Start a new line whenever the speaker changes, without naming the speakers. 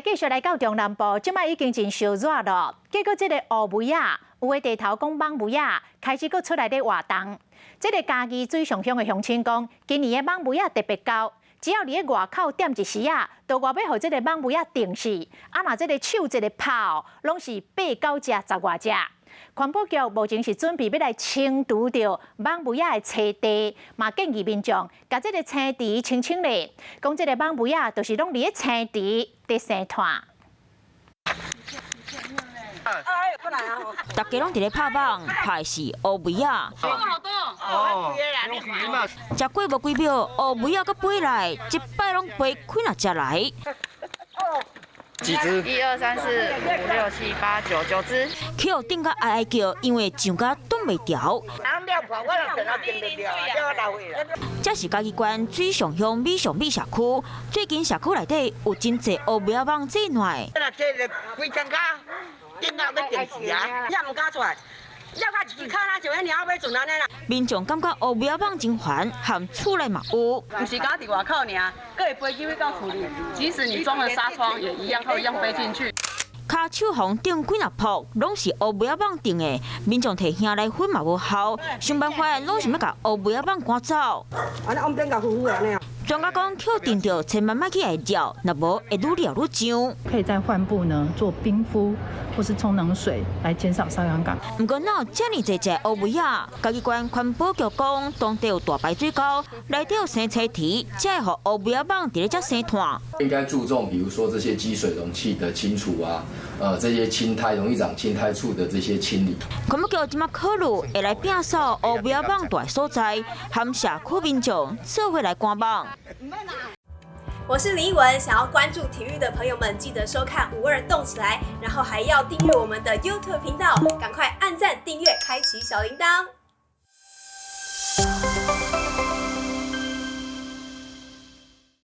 继续来到中南部，即摆已经真烧热了。结果这个乌梅啊，有的地头讲网梅啊，开始搁出来咧活动。这个嘉义水上乡的乡亲讲，今年的网梅啊特别高，只要你喺外口点一时啊，都外要互这个网梅啊定死。啊，若这个手一个泡，拢是8、9只、10外只。环保局目前是准备要来清除掉网梅啊的车地，嘛建议民众把这个车池清清咧。讲这个网梅啊，就是拢伫咧车池伫生团。
大家拢伫咧拍网，拍的是乌梅啊。食过无几秒，乌梅啊，搁飞来，一摆拢飞开哪只来。
几只
？1、2、3、4、5、6、7、8、9，9只。
去互顶甲哀哀叫，因为上甲挡袂牢。这是嘉义县水上乡美上美社区，最近社区内底有真侪乌梅啊网这类。民众感觉乌梅啊网真烦，含厝内嘛有。
不是刚伫外口尔，各会飞机会到处理。即使你装了纱窗，也一样会飞进去。
骹手房顶几若铺，拢是乌梅啊网顶的，民众摕兄来粉嘛无效，想办法拢是要甲乌梅啊网赶走。专家讲，扣定着千万莫去爱钓，若无会愈钓愈脏。
可以在患部呢做冰敷或是冲冷水，来减少瘙痒感。
不过，哪有这么侪只乌梅啊？嘉义县环保局讲，当地有大排水沟，内底有生车池，才会互乌梅啊网伫咧遮生团。
应该注重，比如说这些积水容器的清除啊，这些青苔容易长青苔处的这些清理。
环保局即马考虑会来摒扫乌梅啊网大所在，和社区民众做伙来赶网。
我是林依文，想要关注体育的朋友们，记得收看52动起来，然后还要订阅我们的 YouTube 频道，赶快按赞、订阅、开启小铃铛。